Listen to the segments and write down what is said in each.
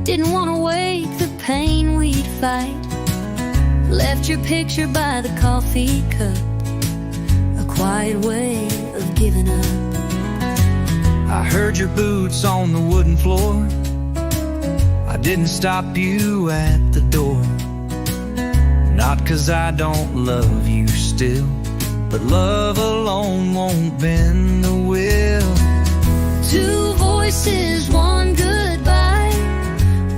Didn't want to wake the pain we'd fight. Left your picture by the coffee cup, a quiet way of giving up. I heard your boots on the wooden floor. I didn't stop you at the door. Not 'cause I don't love you still, but love alone won't bend the will. Two voices, one goodbye.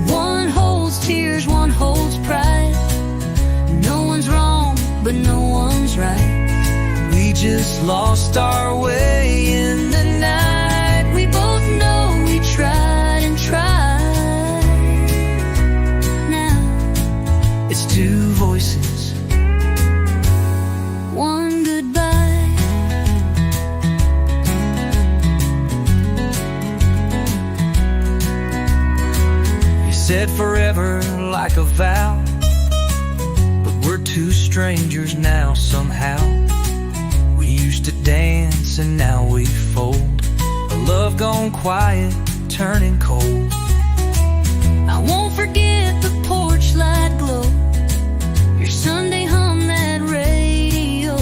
One holds tears, one holds pride. No one's wrong, but no one's right. We just lost our way in the night. We both know we tried and tried. Now it's two voices, one goodbye. You said forever like a vow, but we're two strangers now somehow. We used to dance and now we fold. A love gone quiet, turning cold. I won't forget the porch light glow, your Sunday hum that radio.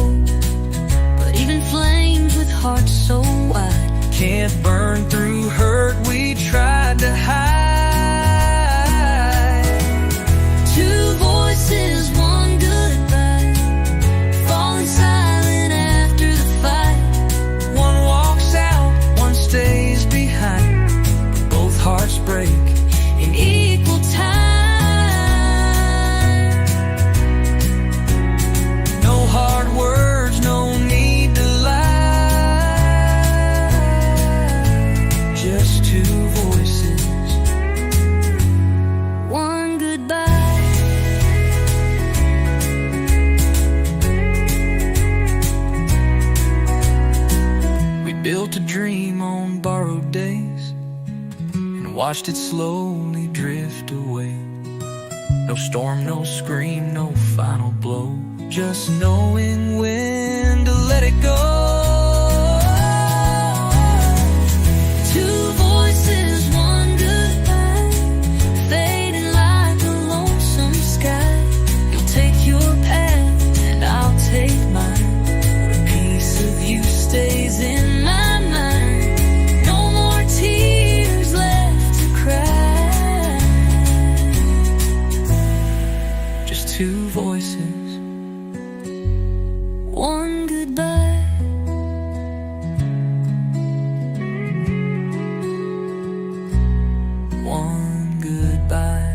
But even flames with hearts so wide can't burn through hurt we tried to hide. Two voices, one goodbye, falling silent after the fight. One walks out, one stays behind. Both hearts break in equal time. No hard words, no need to lie. Just two voices, one goodbye. we built a dream on borrowed days and watched it slowly drift away. No storm, no scream, no final blow, just knowing when to let it go. Two voices, one goodbye, fading like a lonesome sky. You'll take your path and I'll take mine, but a piece of you stays in my mind. No more tears left to cry. Just two voices, one goodbye. one goodbye.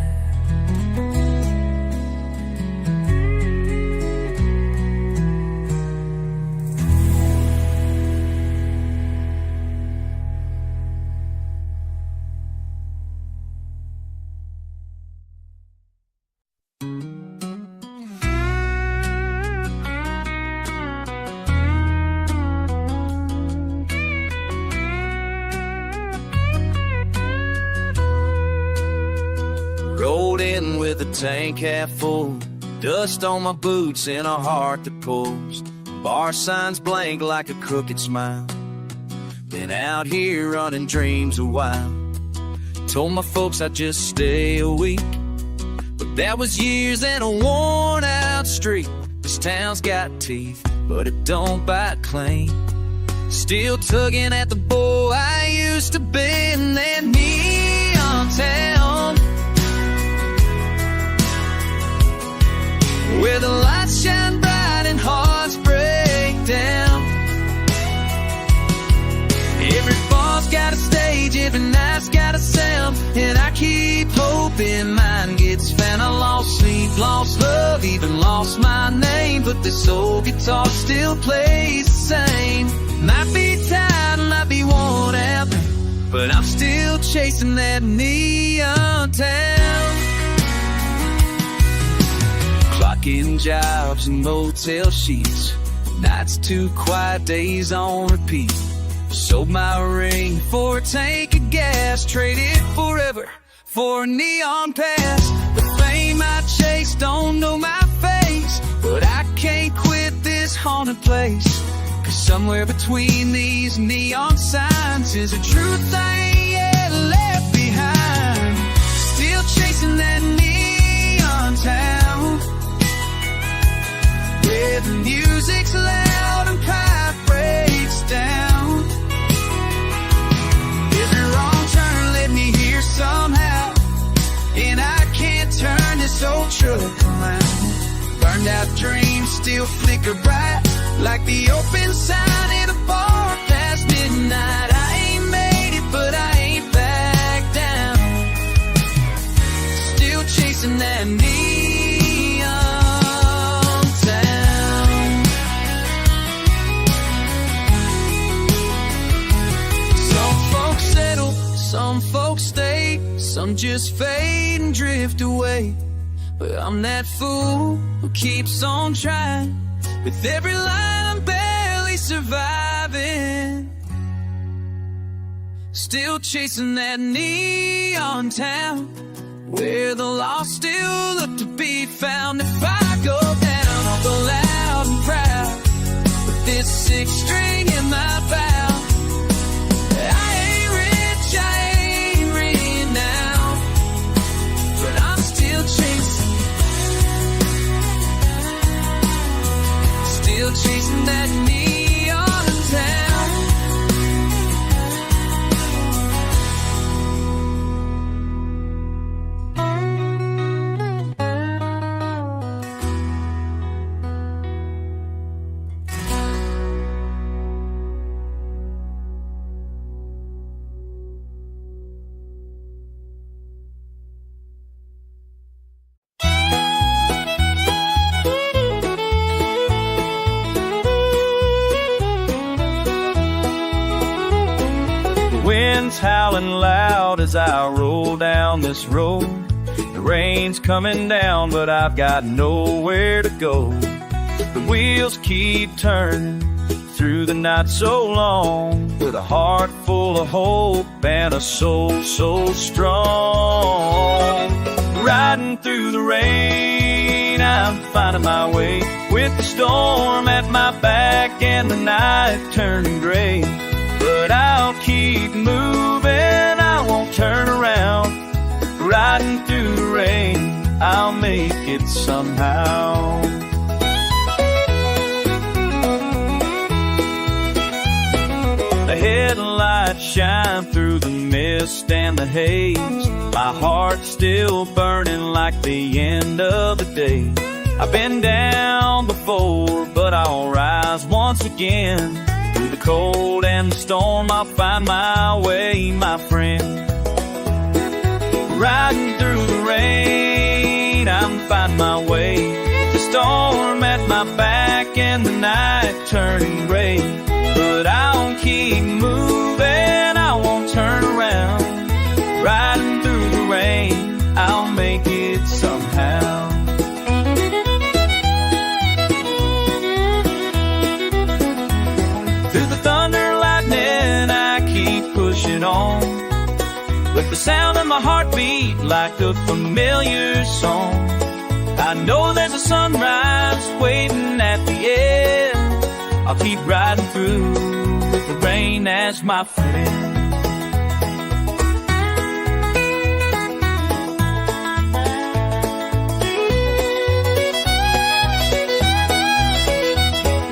Rolled in with a tank half full, dust on my boots and a heart that pulls. Bar signs blank like a crooked smile. Been out here running dreams a while. Told my folks I'd just stay a week, but that was years and a worn out streak. This town's got teeth, but it don't bite clean. Still tugging at the bow I used to be in that neon town, where the lights shine bright and hearts break down. Every bar's got a stage, every night's got a sound, and I keep hoping mine gets found. I lost sleep, lost love, even lost my name, but this old guitar still plays the same. Might be tired, might be worn out, but I'm still chasing that neon town. Clocking jobs and motel sheets, nights too quiet, days on repeat. Sold my ring for a tank of gas, traded forever for a neon past. The fame I chase don't know my face, but I can't quit this haunted place. 'Cause somewhere between these neon signs is a truth I ain't yet left behind. Still that neon town where the music's loud and pride breaks down. Every wrong turn led me here somehow, and I can't turn this old truck around. Burned out dreams still flicker bright like the open sign in a bar past midnight. I ain't made it, but I ain't back down. Still chasing that neon town. Some folks settle, some folks stay, some just fade and drift away. But I'm that fool who keeps on trying. With every line I'm barely surviving. Still chasing that neon town where the lost still look to be found. If I go down, I'll go loud and proud with this sixth string in my bow. I ain't rich, I ain't renowned, but I'm still chasing. Still chasing that neon town. Wind's howling loud as I roll down this road. The rain's coming down, but I've got nowhere to go. The wheels keep turning through the night so long, with a heart full of hope and a soul so strong. Riding through the rain, I'm finding my way, with the storm at my back and the night turning gray. But I'll keep moving, I won't turn around. Riding through the rain, I'll make it somehow. The headlights shine through the mist and the haze. My heart's still burning like the end of the day. I've been down before, but I'll rise once again. Through the cold and the storm, I'll find my way, my friend. Riding through the rain, I'm finding my way. The storm at my back and the night turning gray. But I'll keep moving, I won't turn around. Riding through the rain, I'll make it somehow. Through the thunder, lightning, I keep pushing on, with the sound of my heartbeat like a familiar song. I know there's a sunrise waiting at the end. I'll keep riding through with the rain as my friend.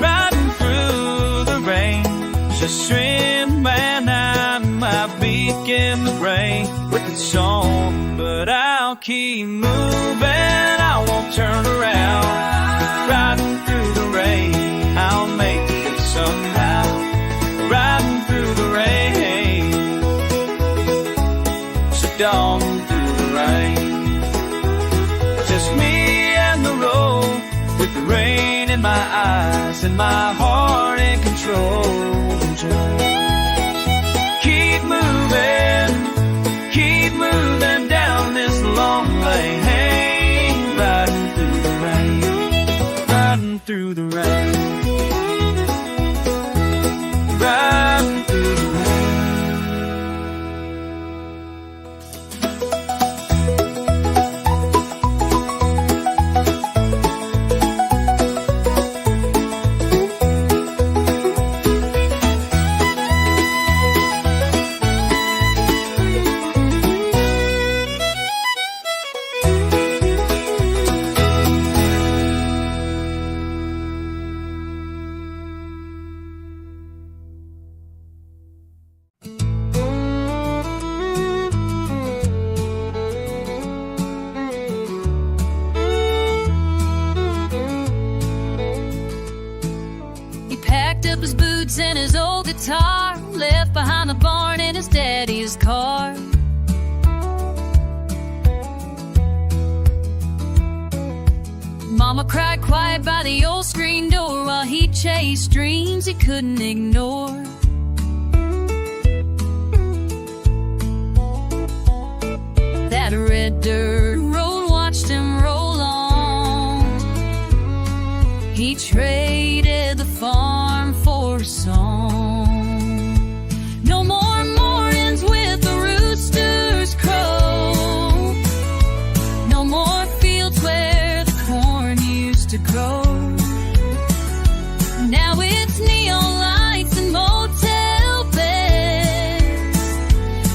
Riding through the rain, just stream and I might beacon the rain with its song. But I'll keep moving, I won't turn around. Riding through the rain, I'll make it somehow. Riding through the rain, so down through the rain. Just me and the road, with the rain in my eyes and my heart in control. Keep moving down this long lane. Riding through the rain, riding through the rain, riding through the rain. boots and his old guitar, left behind the barn in his daddy's car. Mama cried quiet by the old screen door while he chased dreams he couldn't ignore. That red dirt road watched him roll on. He traded the farm for a song. No more mornings with the roosters crow. No more fields where the corn used to grow. Now it's neon lights and motel beds,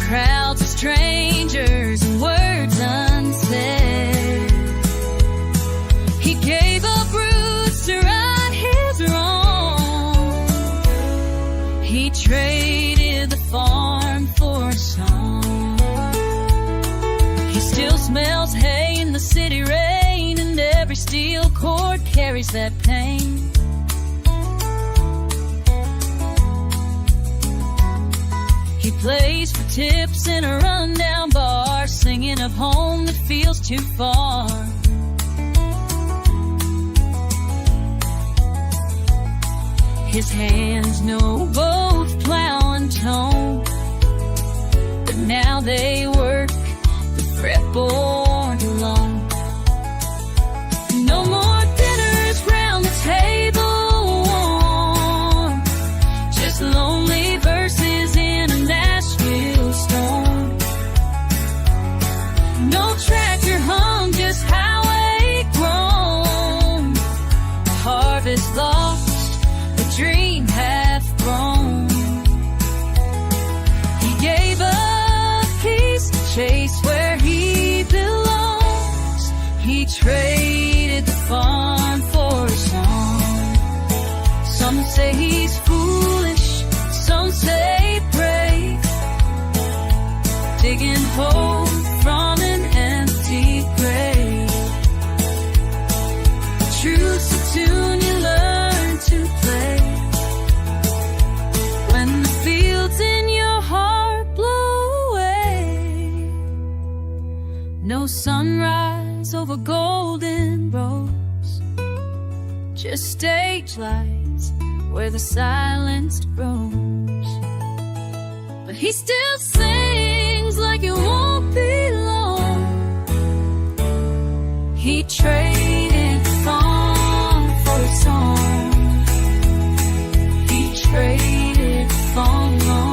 crowds of strangers and words unsaid. He gave up roots to right his wrong. He traded the farm for a song. He still smells hay in the city rain, and every steel cord carries that pain. He plays for tips in a rundown bar, singing of home that feels too far. His hands know both plow and tone, but now they work the fretboard alone. No more dinners round the table warm, just lonely verses in a Nashville storm. No tractor hung, just highway grown. Harvest lost, the dream half grown. He gave up peace to chase where he belongs. He traded the farm for a song. Some say he's foolish, some say brave, digging hope from an empty grave. The truth's a tune you learn to play when the fields in your heart blow away. No sunrise over golden roads, just stage lights where the silence grows. But he still sings like it won't be long. He traded the farm for a song. He traded the farm long.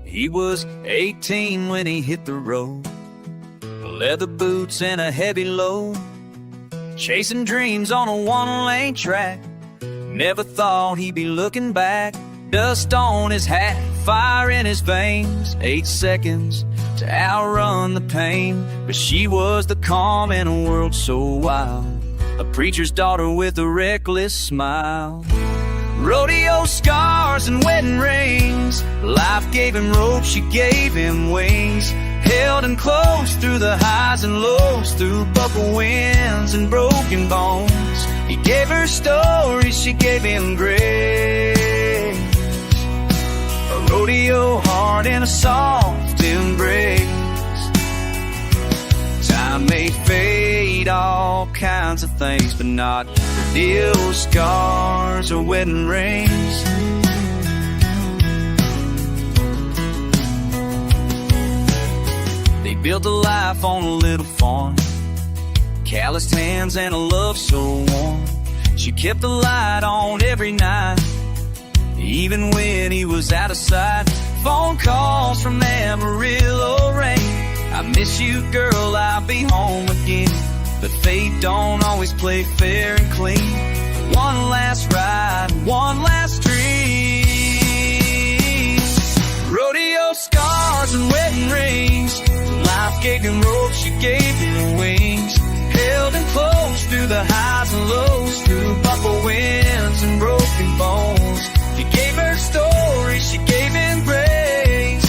He was 18 when he hit the road, leather boots and a heavy load, chasing dreams on a one-lane track. Never thought he'd be looking back. Dust on his hat, fire in his veins, 8 seconds to outrun the pain. But she was the calm in a world so wild, a preacher's daughter with a reckless smile. Rodeo scars and wedding rings, life gave him rope, she gave him wings. Held him close through the highs and lows, through buckle winds and broken bones. He gave her stories, she gave him grace. A rodeo heart in a soft embrace. Time may fade all kinds of things, but not rodeo scars or wedding rings. They built a life on a little farm, calloused hands and a love so warm. She kept the light on every night, even when he was out of sight. Phone calls from Amarillo rain. I miss you, girl, I'll be home again. But fate don't always play fair and clean. One last ride, one last dream. Rodeo scars and wedding rings, life gave him rope, she gave him wings. Held him close through the highs and lows, through buffalo winds and broken bones. He gave her story, she gave him grace.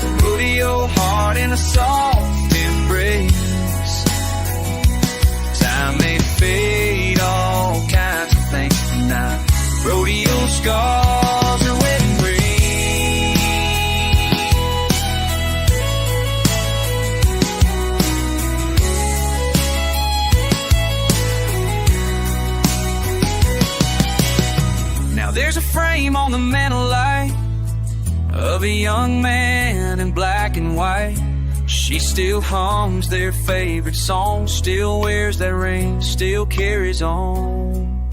The rodeo heart in a soft embrace. Time may fade all kinds of things tonight. Rodeo scars or wedding rings. Now there's a frame on the mantel light of a young man in black and white. She still hums their favorite song, still wears that ring, still carries on.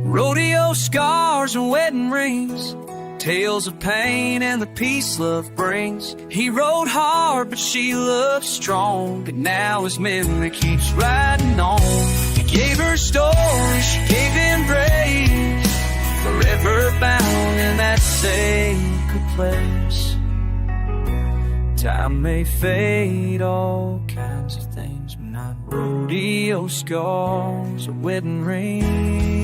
Rodeo scars and wedding rings, tales of pain and the peace love brings. He rode hard, but she loved strong, but now his memory keeps riding on. He gave her story, she gave him grace, forever bound in that sacred place. Time may fade all kinds of things, but not rodeo scars or wedding rings.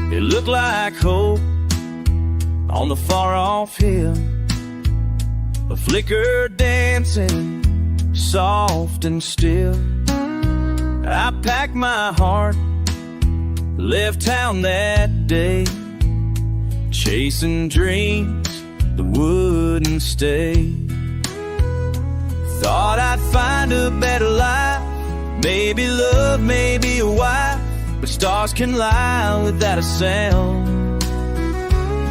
It looked like hope on the far-off hill, a flicker dancing, soft and still. I packed my heart, left town that day, chasing dreams that wouldn't stay. Thought I'd find a better life, maybe love, maybe a wife, but stars can lie without a sound.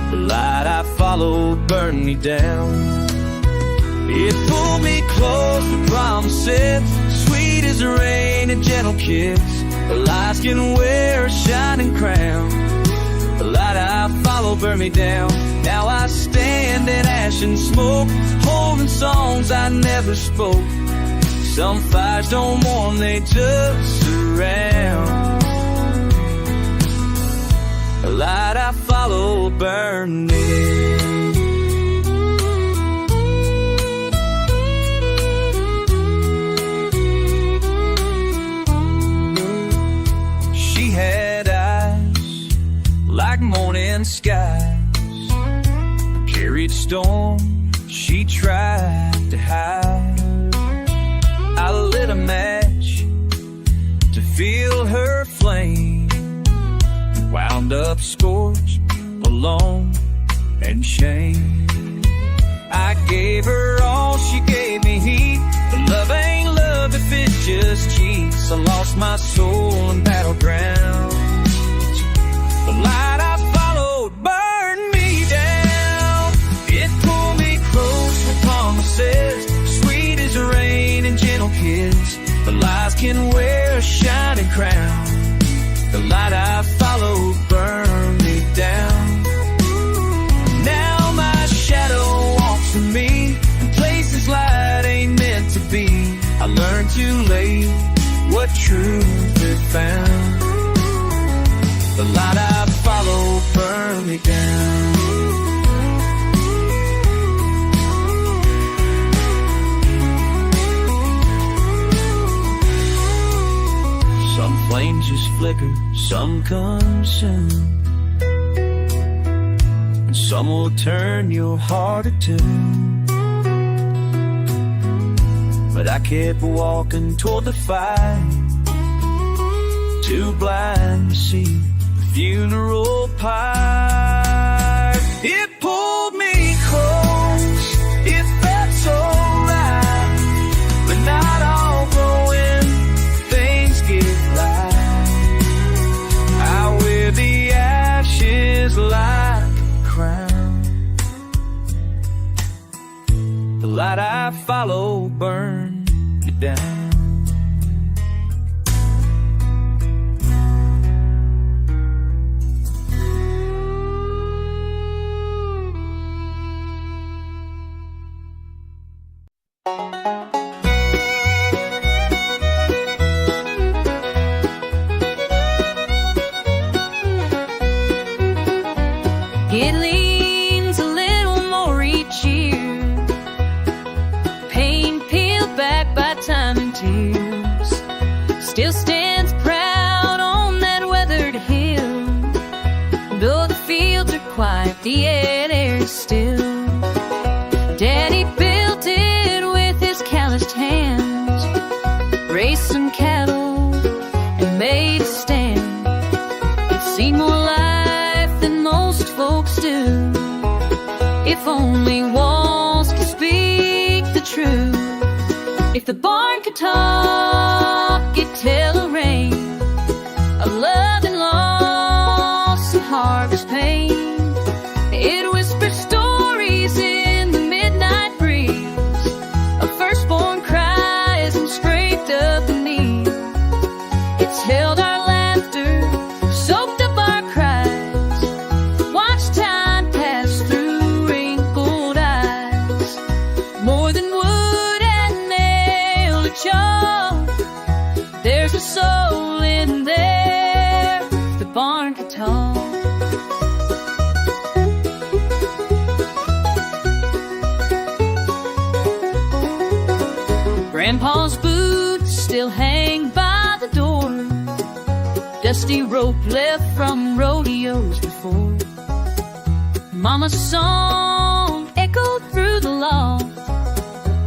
The light I followed burned me down. It pulled me close to promises, sweet as the rain and gentle kiss. The lies can wear a shining crown. The light I followed burned me down. Now I stand in ash and smoke, holding songs I never spoke. Some fires don't warm, they just surround. The light I follow burned me. She had eyes like morning skies, carried storm she tried to hide. I lit a match to feel her flame, wound up scorched, alone and shame. I gave her all, she gave me heat, but love ain't love if it just cheats. I lost my soul in battlegrounds. The light I followed burned me down. It pulled me close with promises, sweet as the rain and gentle kiss. The lies can wear a shining crown. The light I followed burned me down. Now my shadow walks with me in places light ain't meant to be. I learned too late what truth it found. The light I followed burned me down. Some flames just flicker, some consume, and some will turn your heart to tune. But I kept walking toward the fire, too blind to see the funeral pyre. It pulled If only walls could speak the truth. If the barn could talk, it'd tell a rain of love and loss and harvest pain. It whispers stories in the midnight breeze of firstborn cries and scraped up knees. It's held our laughter, soaked up our cries, watched time pass through wrinkled eyes. More than wood and nail to chalk, there's a soul in there. The barn could talk. Grandpa's boots still hang by the door, dusty rope left from rodeos before. Mama's song echoed through the loft,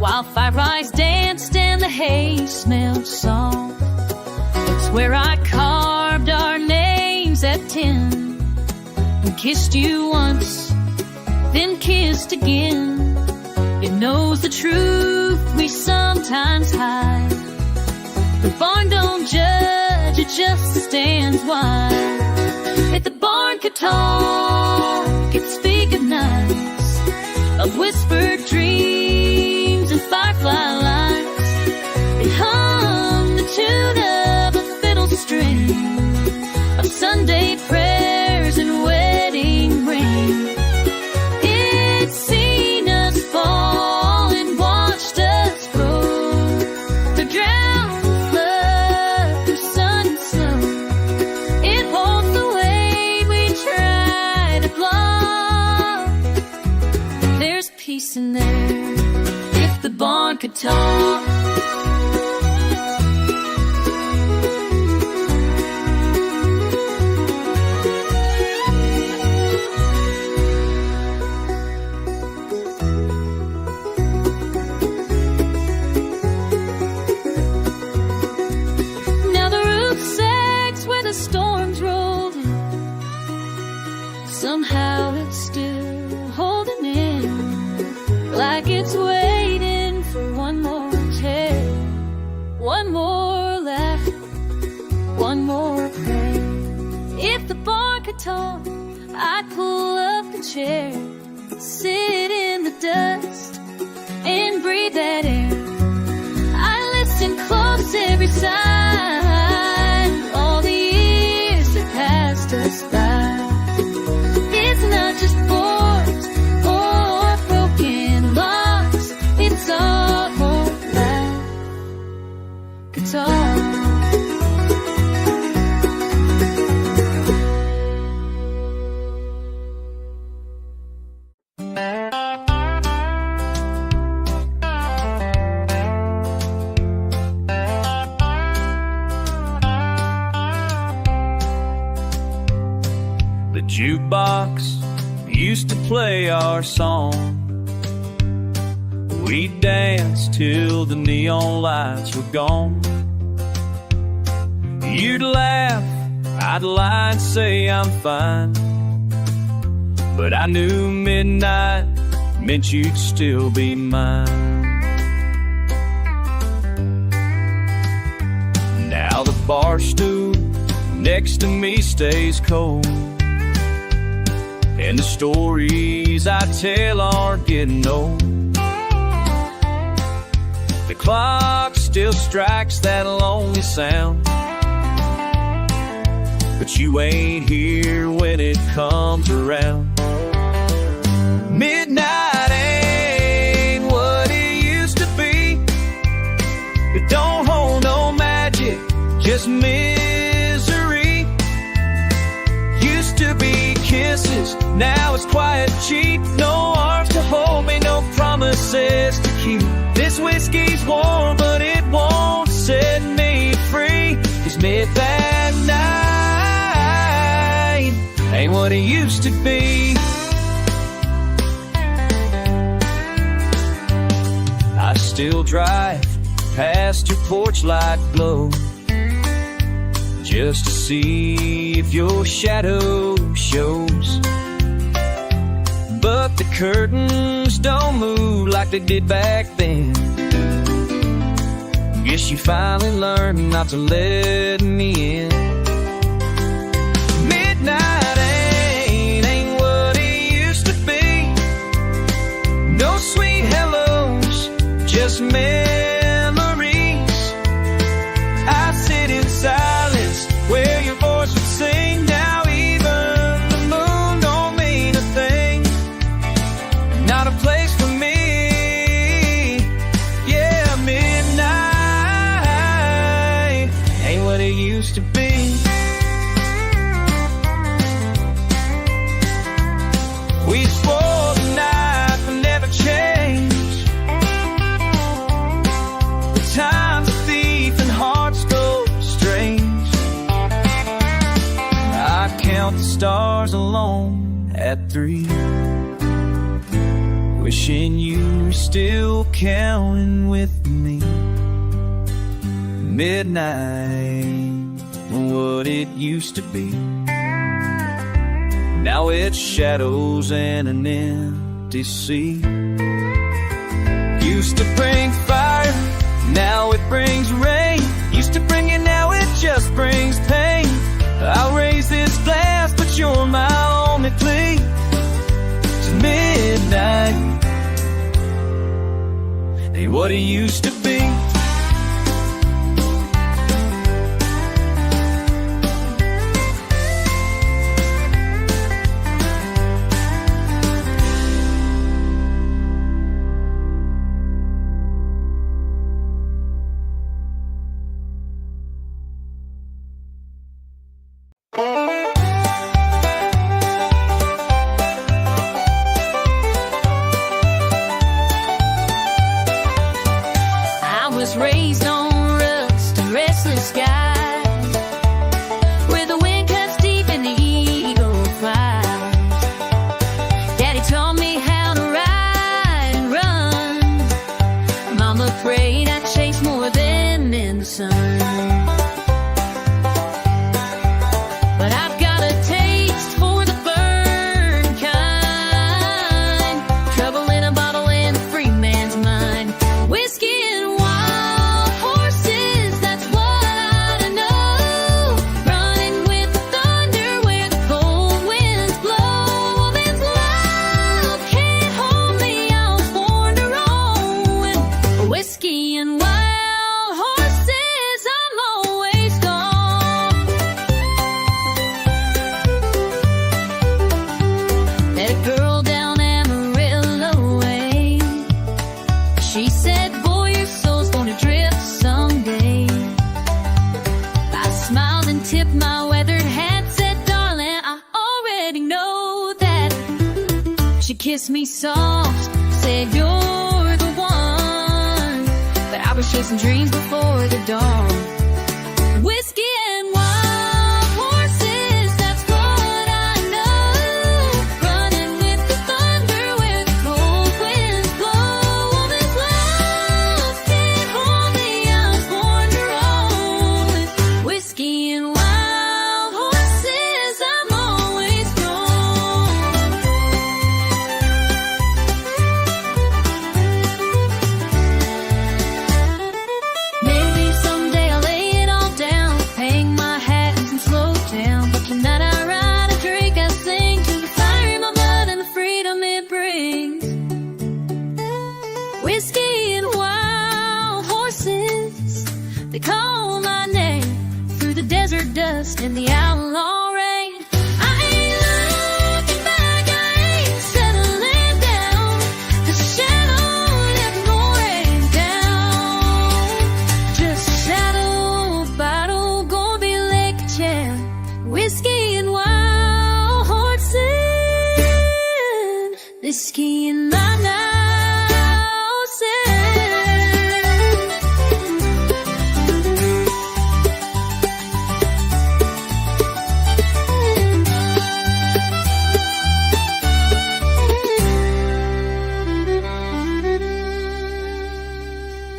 while firelights danced and the hay smelled soft. It's where I carved our names at 10 and kissed you once, then kissed again. It knows the truth we sometimes hide. The barn don't judge, it just stands wide. If the barn could talk, it'd speak of nights, of whispered dreams and firefly lights. It hummed the tune of a fiddle string, of Sunday prayers and wedding rings. It's seen us fall and watched us grow, to drown love through sun and snow. It holds the way we try to block. There's peace in there if the barn could talk. Storms rolled in, somehow it's still holding in, like it's waiting for one more tale, one more laugh, one more prayer. If the barn could talk, I'd pull up the chair, sit in the dust and breathe that air. I listen close every sign, passed us by. It's not just boards or broken locks, it's our whole life. Guitar. Jukebox used to play our song. We'd dance till the neon lights were gone. You'd laugh, I'd lie and say I'm fine, but I knew midnight meant you'd still be mine. Now the bar stool next to me stays cold, and the stories I tell aren't getting old. The clock still strikes that lonely sound, but you ain't here when it comes around. Midnight ain't what it used to be. It don't hold no magic, just misery. Used to be kisses, now it's quiet, cheap. No arms to hold me, no promises to keep. This whiskey's warm, but it won't set me free. 'Cause midnight ain't what it used to be. I still drive past your porch light glow, just to see if your shadow shows. But the curtains don't move like they did back then. Guess you finally learned not to let me in. Midnight ain't what it used to be. No sweet hellos, just memories. I sit in silence where your voice would sing. Now even the moon don't mean a thing. Not a place for me. Yeah, midnight ain't what it used to be. We swore the night would never change. The time's a thief and hearts go strange. I count the stars alone at 3, wishing you were still counting with me. Midnight, what it used to be. Now it's shadows and an empty sea. Used to bring fire, now it brings rain. Used to bring it, now it just brings pain. I'll raise this glass, but you're my only plea. To midnight ain't what it used to be. Raised on rust and restless skies, where the wind cuts deep and the eagle flies. Daddy taught me how to ride and run. Mama prayed I'd chase more than in the sun. But I've got a taste for the burn kind. Trouble in a bottle in a free man's mind. Whiskey and kissed me soft, said you're the one. But I was chasing dreams before the dawn. Whiskey and wild horses, that's what I know. Running with the thunder where the cold winds blow. This love can't hold me, I was born to roll. With whiskey and wild horses, I'm always gone. Maybe someday I'll lay it all down, hang my hat and slow down. But tonight I ride, I drink, I sing to the fire in my blood and the freedom it brings. Whiskey and wild horses, they call my name through the desert dust and the outlaw rain. I ain't looking back, I ain't settling down. The shadow left no rain down. Just a shadow battle, gonna be like a champ. Whiskey and wild horses, whiskey in my nose.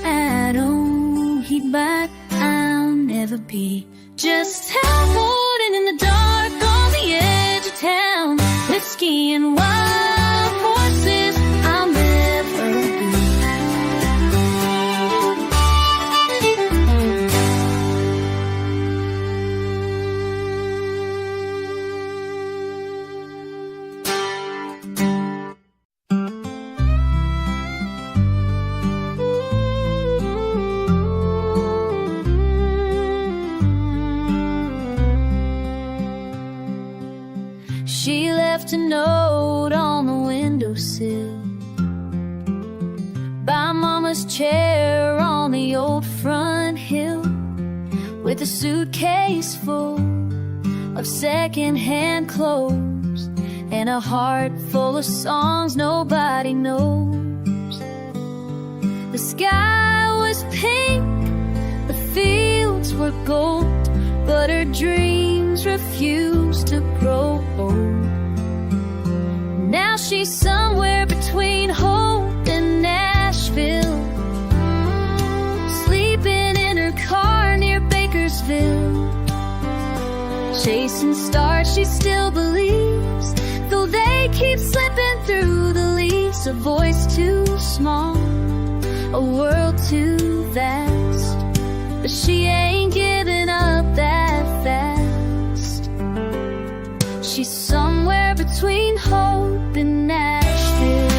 I don't heed back, I'll never be just out holding in the dark on the edge of town. Whiskey and wild horses. left a note on the windowsill by Mama's chair on the old front hill, with a suitcase full of second-hand clothes and a heart full of songs nobody knows. The sky was pink, the fields were gold, but her dreams refused to grow old. Now she's somewhere between Hope and Nashville, sleeping in her car near Bakersville, chasing stars she still believes, though they keep slipping through the leaves. A voice too small, a world too vast, but she ain't giving up that fast. She's somewhere between Hope and Nashville.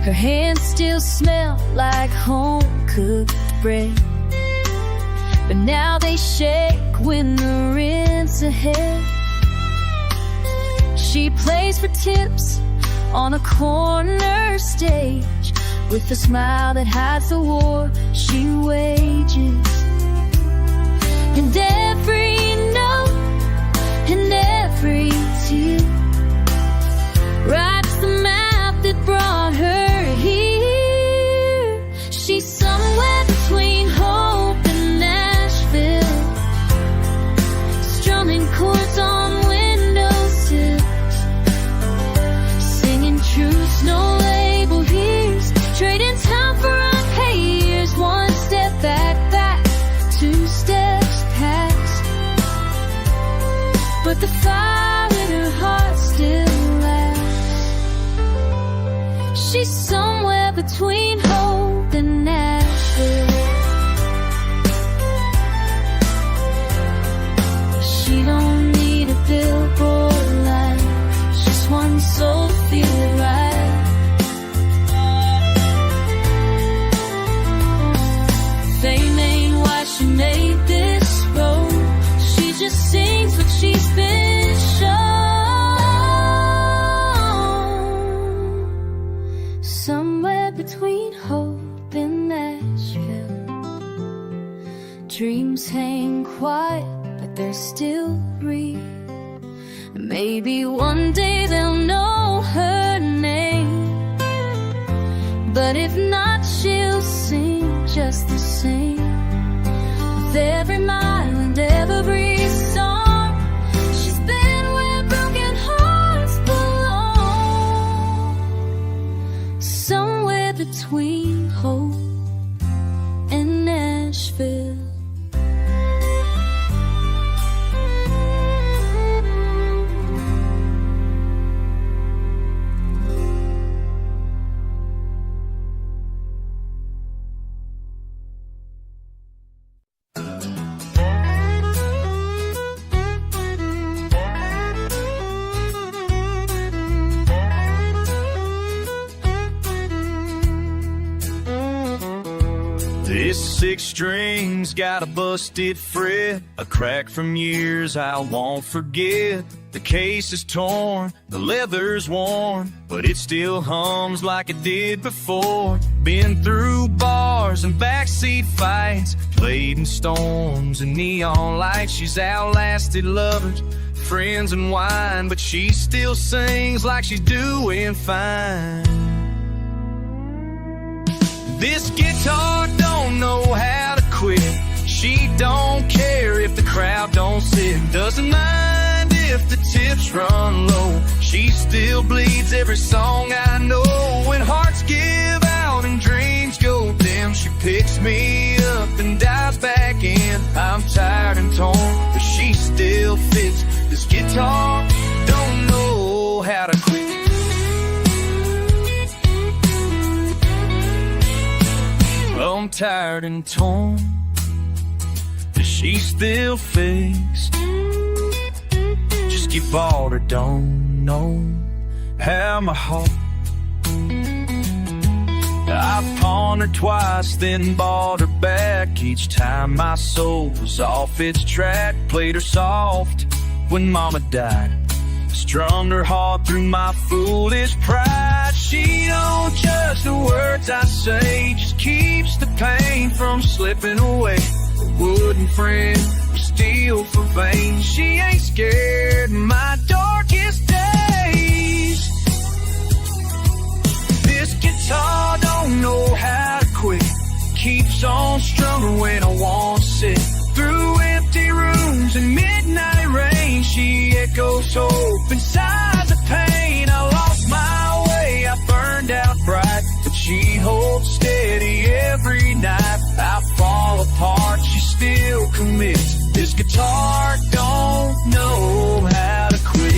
Her hands still smell like home-cooked bread, but now they shake when the rent's ahead. She plays for tips on a corner stage, with a smile that hides the war she wages. And every note and every tear writes the map that brought her here. She's somewhere between Hope and Nashville, strumming chords on windowsills, singing truths no label hears, trading time for unpaid years. One step back, two steps past, but the fire in her heart still lasts. She's somewhere between Hope and Nashville. She don't need a billboard light, just one soul to feel it right. Fame ain't why she made this road, she just sings what she's been shown. Somewhere between Hope and Nashville, dreams hang quiet, but they're still real. Maybe one day they'll know her name, but if not, she'll sing just the same, with every mile and every song. She's been where broken hearts belong, somewhere between Hope and Nashville. This six string's got a busted fret, a crack from years I won't forget. The case is torn, the leather's worn, but it still hums like it did before. Been through bars and backseat fights, played in storms and neon lights. She's outlasted lovers, friends and wine, but she still sings like she's doing fine. This guitar don't know how to quit. She don't care if the crowd don't sit, doesn't mind if the tips run low. She still bleeds every song I know. When hearts give out and dreams go dim, she picks me up and dives back in. I'm tired and torn, but she still fits. This guitar don't know how to quit. I'm tired and torn, but she still fixed. Just get bored or don't know how my heart I've pawned her twice, then bought her back. Each time my soul was off its track. Played her soft when mama died. Strummed her hard through my foolish pride. She don't judge the words I say, just keeps the pain from slipping away. A wooden friend, steel for veins. She ain't scared in my darkest days. This guitar don't know how to quit. Keeps on strumming when I want to sit. Through empty rooms and midnight rain, she echoes hope inside the pain. I lost my way, I burned out bright, but she holds steady every night. I fall apart, she still commits. This guitar don't know how to quit.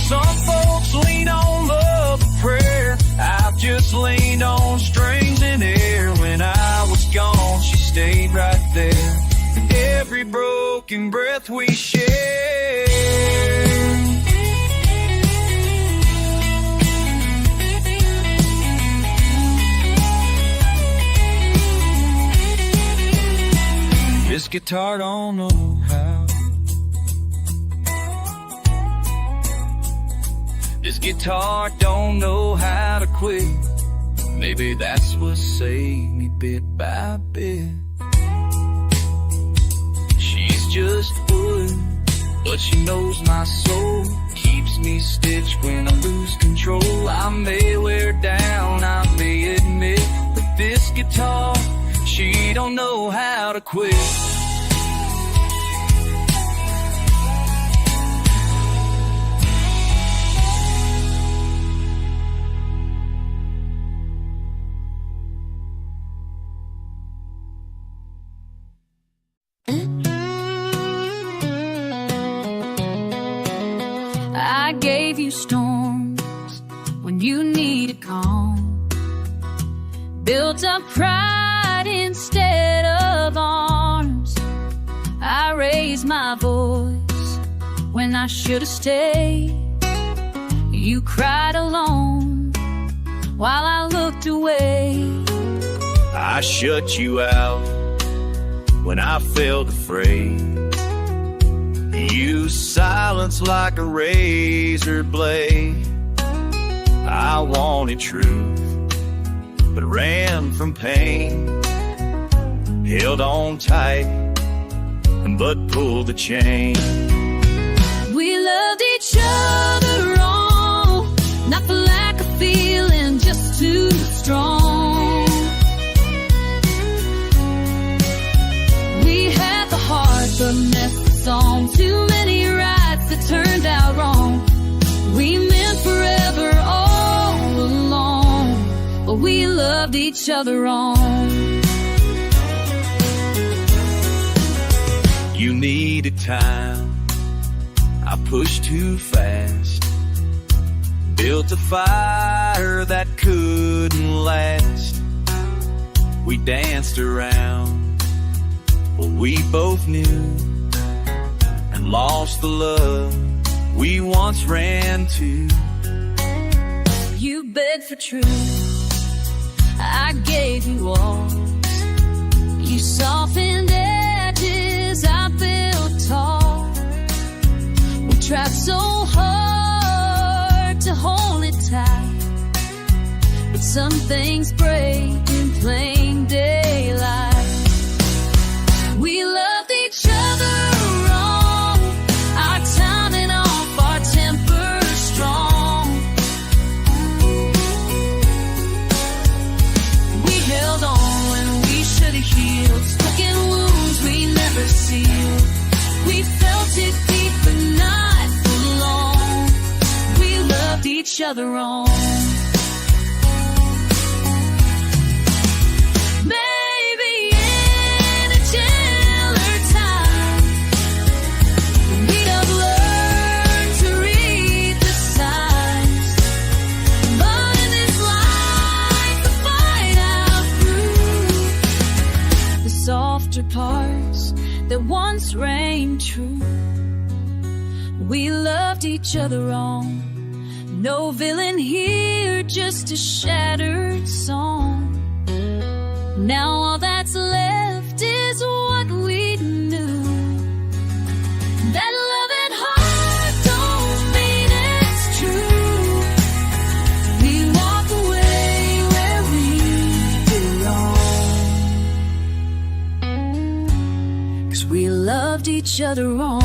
Some folks lean on love and prayer. I've just leaned on strings and air. When I was gone, she stayed right there. And every broken breath we share. This guitar don't know how. This guitar don't know how to quit. Maybe that's what saved me bit by bit. She's just wood, but she knows my soul. Keeps me stitched when I lose control. I may wear down, I may admit, but this guitar, she don't know how to quit. I gave you storms when you needed calm. Built up pride instead of arms. I raised my voice when I should have stayed. You cried alone while I looked away. I shut you out when I felt afraid. You silence like a razor blade. I wanted truth, but ran from pain. Held on tight, but pulled the chain. We loved each other wrong, not for lack of feeling, just too strong. We had the heart, but missed the song. Too many rights that turned out wrong. We meant forever all along, but we loved each other wrong. You needed time, I pushed too fast. Built a fire that couldn't last. We danced around what we both knew, and lost the love we once ran to. You begged for truth, I gave you walls. You softened edges, I built tall. We tried so hard to hold it tight, but some things break in plain daylight. We loved each other wrong, our timing off, our temper strong. We held on when we should have healed, stuck in wounds we never sealed. We felt it deep but not for long. We loved each other wrong. Parts that once reigned true, We loved each other wrong. No villain here, just a shattered song. Now all that's left is what we knew. That love and heart don't mean it's true. We walk away where we belong, 'cause we loved each other wrong.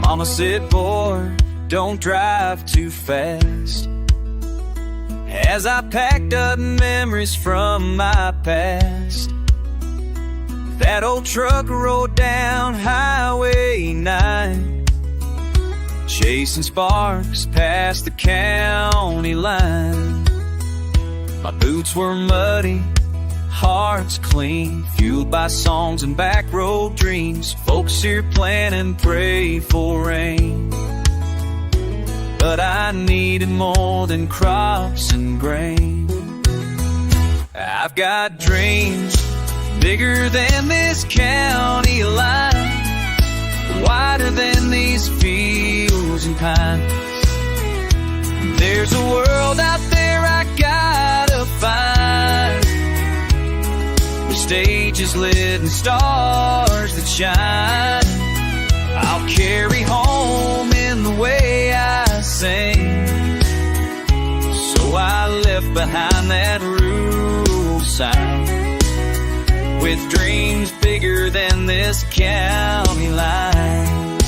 Mama said, boy, don't drive too fast. As I packed up memories from my past, that old truck rolled down Highway 9, chasing sparks past the county line. My boots were muddy, hearts clean, fueled by songs and back road dreams. Folks here plan and pray for rain, but I needed more than crops and grain. I've got dreams bigger than this county line, wider than these fields and pines. There's a world out there I gotta find, stages lit and stars that shine. I'll carry home in the way I sing. So I left behind that rural sign, with dreams bigger than this county line.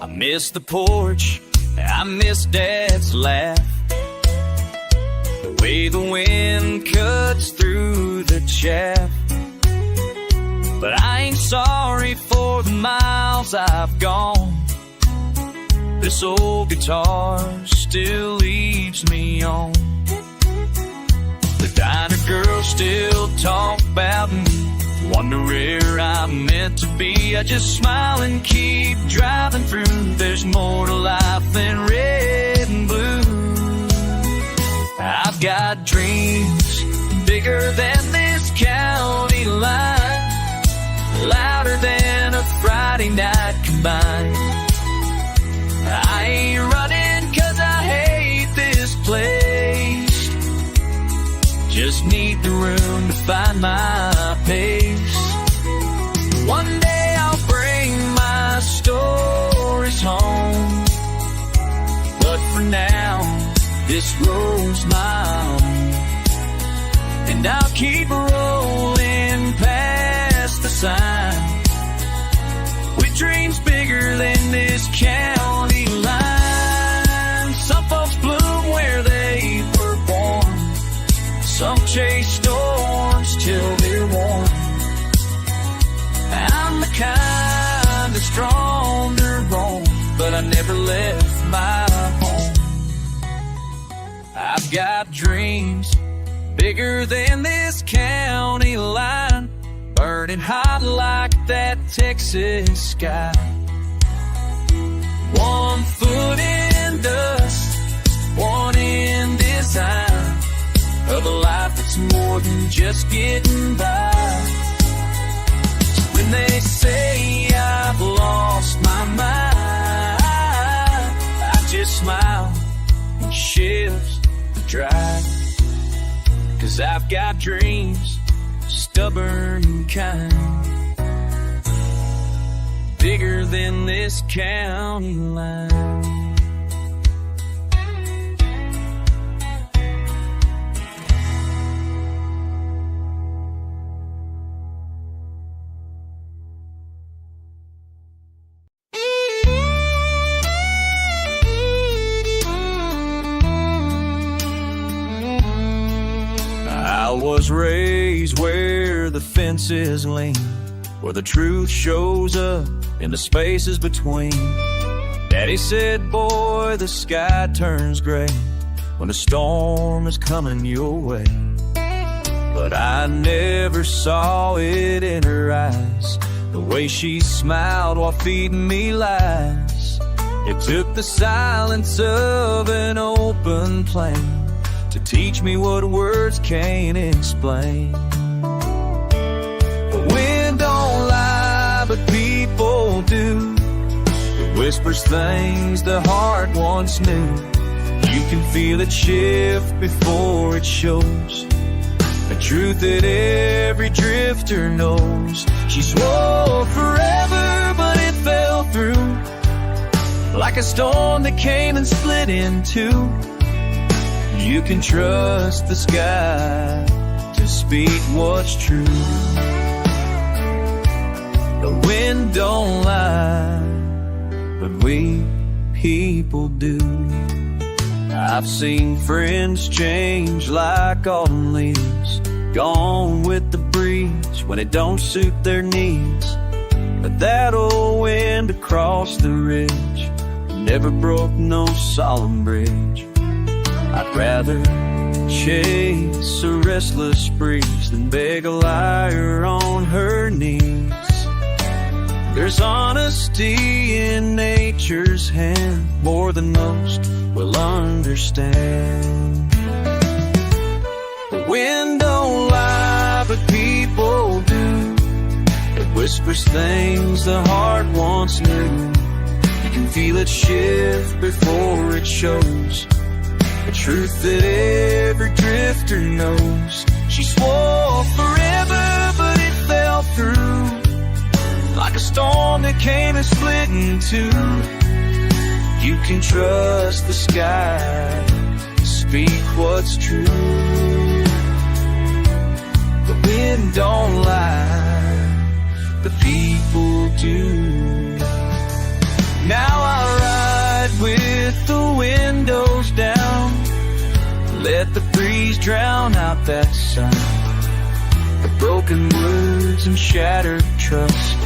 I miss the porch, I miss Dad's laugh, the way the wind cuts through the chaff. But I ain't sorry for the miles I've gone. This old guitar still leads me on. The diner girls still talk about me, wonder where I'm meant to be. I just smile and keep driving through. There's more to life than red and blue. I've got dreams bigger than this county line, louder than a Friday night combined. I ain't running 'cause I hate this place, just need the room to find my pace. One day I'll bring my stories home, but for now this road's my own, and I'll keep rolling past the sign, with dreams bigger than this county line. Some folks bloom where they were born, some chase storms till they're warm. I'm the kind that's strong to roam, but I never left my home. I've got dreams bigger than this county line, burning hot like that Texas sky. One foot in dust, one in design, of a life that's more than just getting by. So when they say I've lost my mind, I just smile and shift the drive, 'cause I've got dreams, stubborn and kind, bigger than this county line. I was raised where the fences lean, where the truth shows up in the spaces between. Daddy said, boy, the sky turns gray when a storm is coming your way. But I never saw it in her eyes, the way she smiled while feeding me lies. It took the silence of an open plain to teach me what words can't explain. The wind don't lie, but people do. It whispers things the heart once knew. You can feel it shift before it shows, a truth that every drifter knows. She swore forever, but it fell through, like a storm that came and split in two. You can trust the sky to speak what's true. The wind don't lie, but we people do. I've seen friends change like autumn leaves, gone with the breeze when it don't suit their needs. But that old wind across the ridge never broke no solemn bridge. I'd rather chase a restless breeze than beg a liar on her knees. There's honesty in nature's hand, more than most will understand. The wind don't lie, but people do. It whispers things the heart once knew. You can feel it shift before it shows, a truth that every drifter knows. She swore forever, but it fell through, like a storm that came and split in two. You can trust the sky to speak what's true. The wind don't lie, the people do. Now I ride with the windows down, let the breeze drown out that sound, the broken words and shattered trust,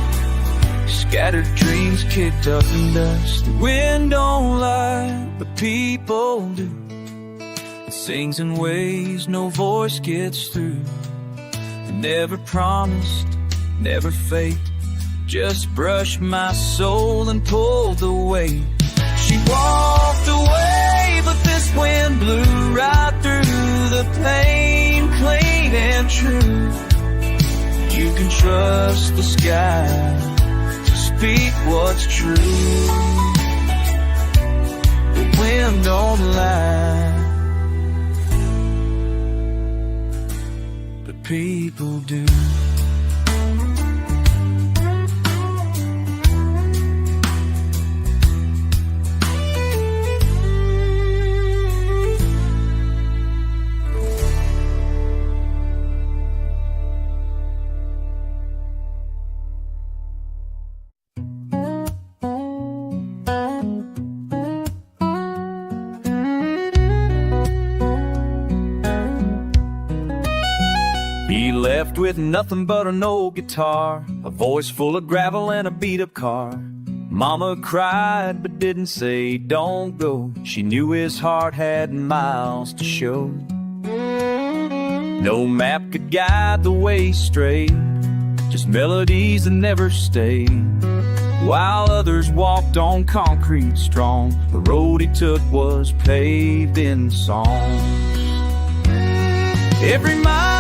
scattered dreams kicked up in dust. The wind don't lie, but people do. It sings in ways no voice gets through. It never promised, never faked, just brushed my soul and pulled the weight. She walked away, but this wind blew right through the pain, clean and true. You can trust the sky to speak what's true. The wind don't lie, but people do. He left with nothing but an old guitar, a voice full of gravel and a beat-up car. Mama cried but didn't say don't go. She knew his heart had miles to show. No map could guide the way straight, just melodies that never stayed. While others walked on concrete strong, the road he took was paved in song. Every mile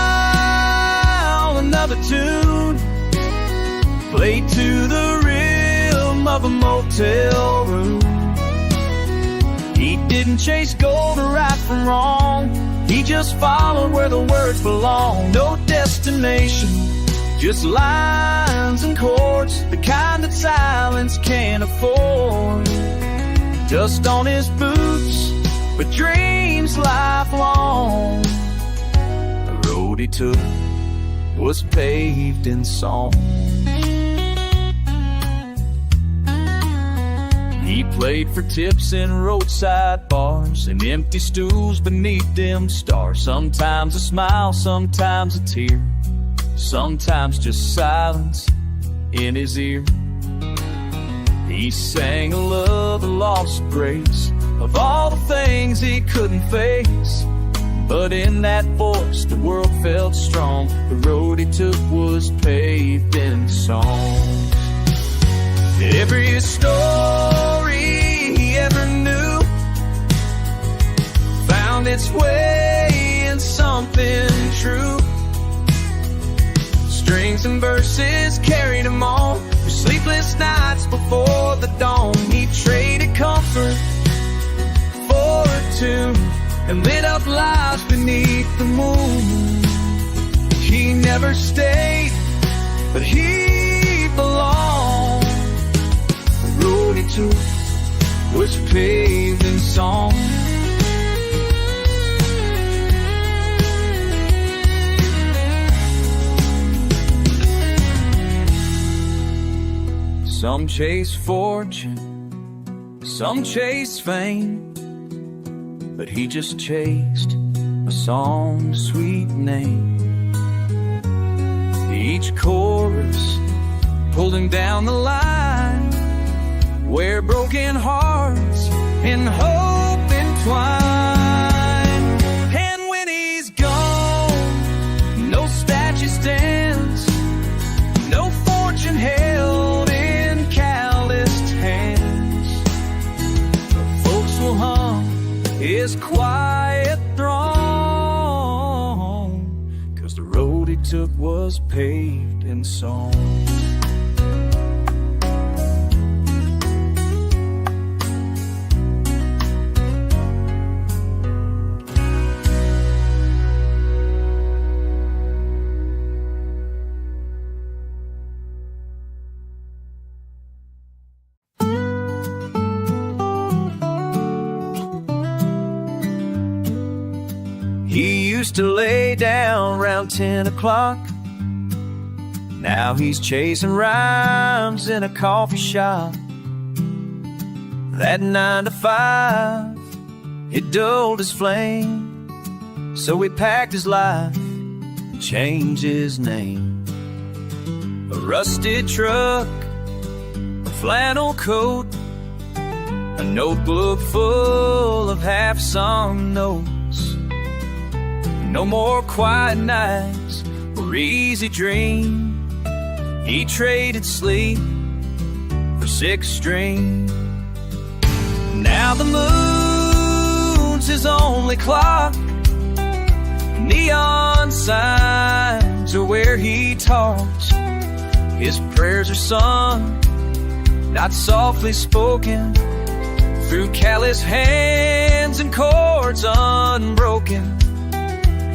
another tune, played to the rhythm of a motel room. He didn't chase gold or right from wrong, he just followed where the words belong. No destination, just lines and chords, the kind that silence can't afford. Dust on his boots, but dreams lifelong. The road he took was paved in song. He played for tips in roadside bars and empty stools beneath dim stars. Sometimes a smile, sometimes a tear, sometimes just silence in his ear. He sang a love, a lost grace, of all the things he couldn't face. But in that voice, the world felt strong. The road he took was paved in song. Every story he ever knew found its way in something true. Strings and verses carried him on through sleepless nights before the dawn. He traded comfort for a tune and lit up lives beneath the moon. He never stayed, but he belonged. The road he took was paved in song. Some chase fortune, some chase fame, but he just chased a song's sweet name. Each chorus pulled him down the line where broken hearts and hope entwine. And when he's gone, no statue stands, no fortune held in calloused hands. But folks will hum his quiet throng, 'cause the road he took was paved in song. He used to lay down around 10 o'clock. Now he's chasing rhymes in a coffee shop. That 9 to 5, it dulled his flame, so he packed his life and changed his name. A rusted truck, a flannel coat, a notebook full of half-sung notes. No more quiet nights or easy dreams. He traded sleep for 6 strings. Now the moon's his only clock. Neon signs are where he talks. His prayers are sung, not softly spoken, through callous hands and chords unbroken.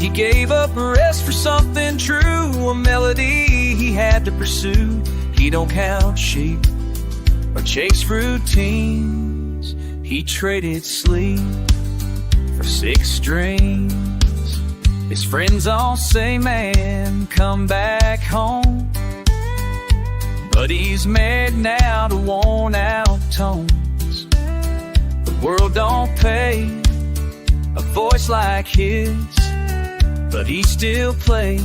He gave up rest for something true, a melody he had to pursue. He don't count sheep or chase routines. He traded sleep for 6 strings. His friends all say, man, come back home. But he's married now to worn out tones. The world don't pay a voice like his, but he still plays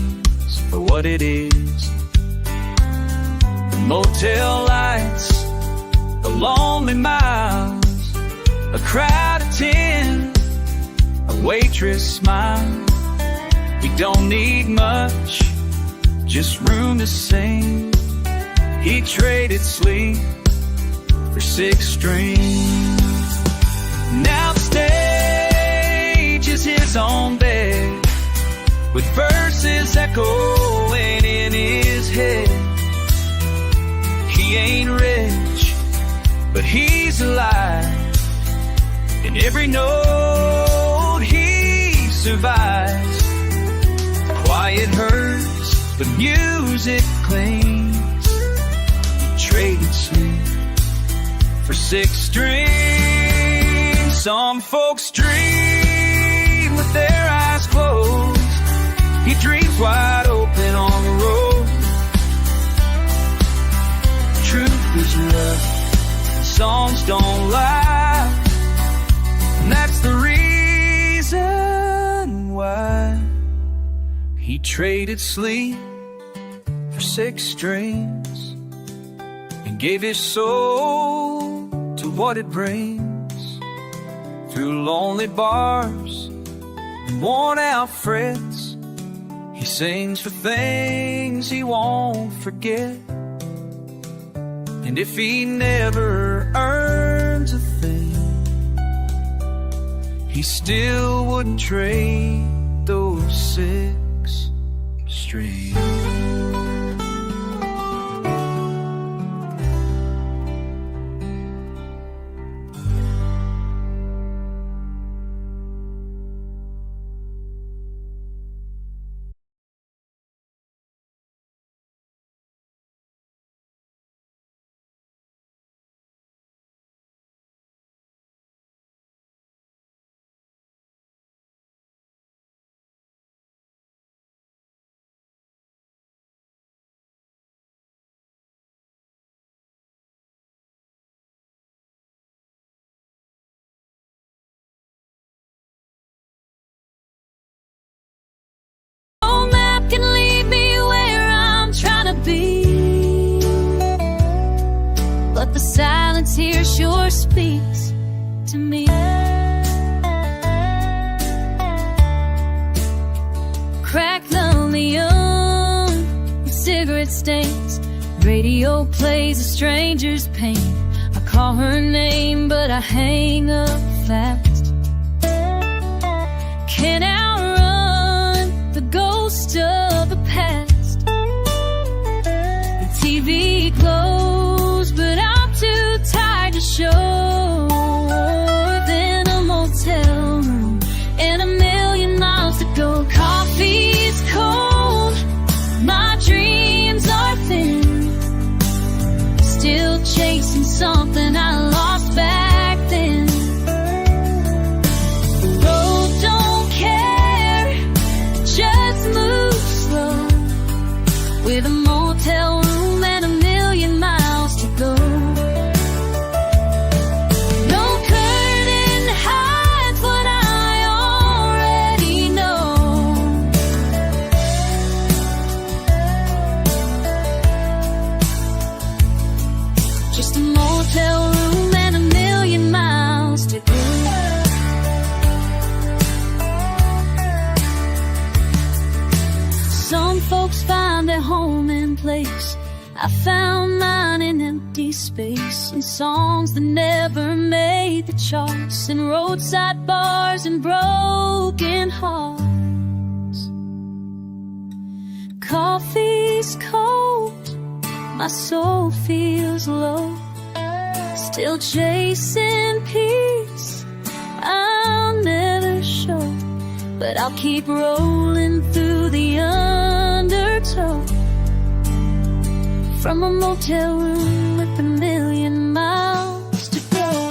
for what it is. The motel lights, the lonely miles, a crowd of 10, a waitress smile. He don't need much, just room to sing. He traded sleep for 6 strings. Now the stage is his own bed, with verses echoing in his head. He ain't rich, but he's alive. In every note he survives. Quiet hurts, but music clings. Traded sleep for 6 strings. Some folks dream with their eyes closed. He dreams wide open on the road. Truth is love, songs don't lie, and that's the reason why he traded sleep for 6 strings and gave his soul to what it brings. through lonely bars and worn-out frets. He sings for things he won't forget. And if he never earns a thing, he still wouldn't trade those 6 strings. But the silence here sure speaks to me. Crack linoleum, cigarette stains. Radio plays a stranger's pain. I call her name, but I hang up fast. Can't outrun the ghost of the past. The TV glows, but I'm too tired to show. Then a motel room and a million miles to go. Coffee's cold, my dreams are thin. Still chasing something I lost back then. The road don't care, just move slow. With a motel room and a million miles to go. No curtain hides what I already know. Just a motel room and a million miles to go. Some folks find their home in place. I found mine in empty space, in songs that never made the charts, in roadside bars and broken hearts. Coffee's cold, my soul feels low. Still chasing peace I'll never show. But I'll keep rolling through the undertow. From a motel room with a million miles to go.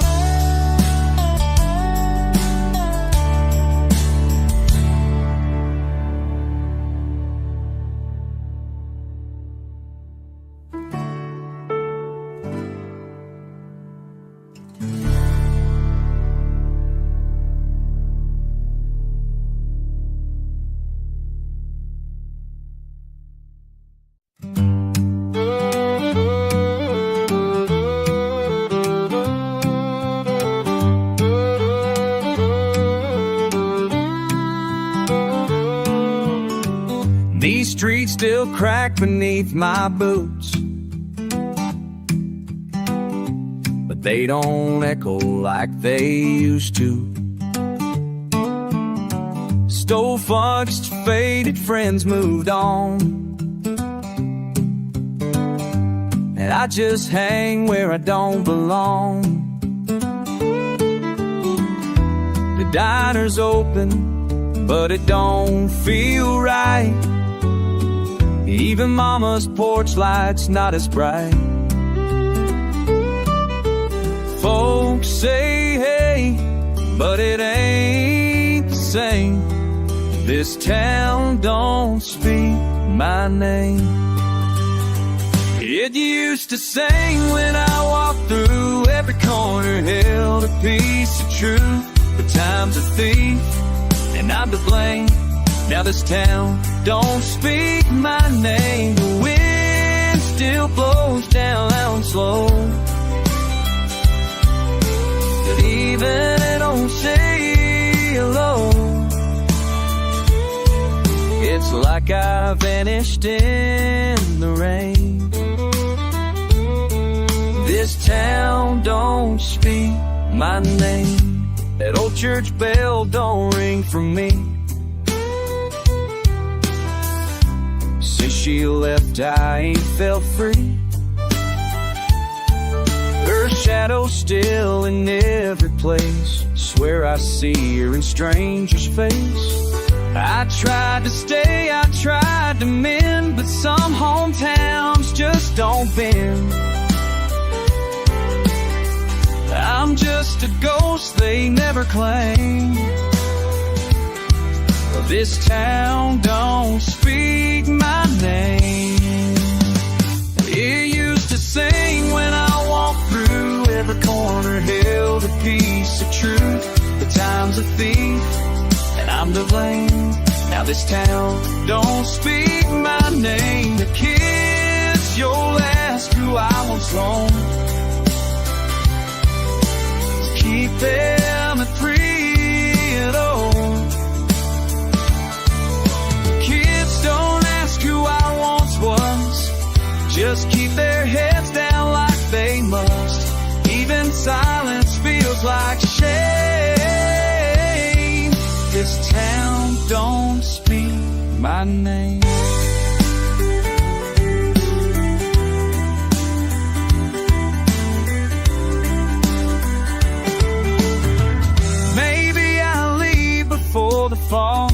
These streets still crack beneath my boots, but they don't echo like they used to. Stole fudged, faded friends moved on, and I just hang where I don't belong. The diner's open, but it don't feel right. Even mama's porch light's not as bright. Folks say hey, but it ain't the same. This town don't speak my name. It used to sing when I walked through. Every corner held a piece of truth. But time's a thief, and I'm to blame. Now this town don't speak my name. The wind still blows down slow, but even an old city It's like I vanished in the rain. This town don't speak my name. That old church bell don't ring for me. Since she left, I ain't felt free. Her shadow's still in every place. Swear I see her in strangers' face. I tried to stay, I tried to mend, but some hometowns just don't bend. I'm just a ghost they never claim. This town don't speak my name. It used to sing when I walked through. Every corner held a piece of truth. The time's a thief, and I'm to blame. Now this town don't speak my name. The kids you'll ask who I once loaned, keep them at 3 and old. Kids don't ask who I once was, just keep their heads down like they must. Even silence feels like shame. This town don't speak my name. Maybe I'll leave before the fall,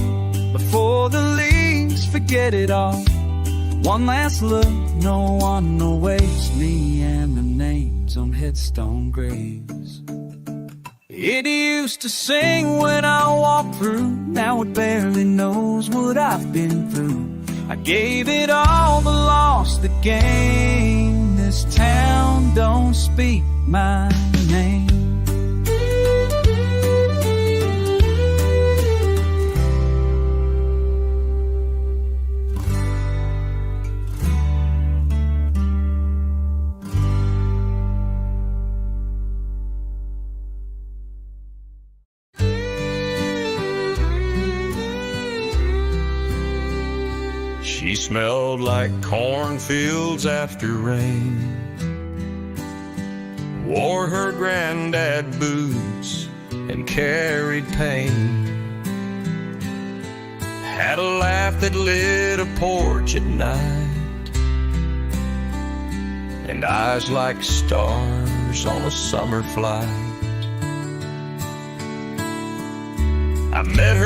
before the leaves forget it all. One last look, no one awaits me, and the names on headstone graves. It used to sing when I walked through. Now it barely knows what I've been through. I gave it all but lost the game. This town don't speak my name. She smelled like cornfields after rain, wore her granddad boots and carried pain, had a laugh that lit a porch at night, and eyes like stars on a summer flight. I met her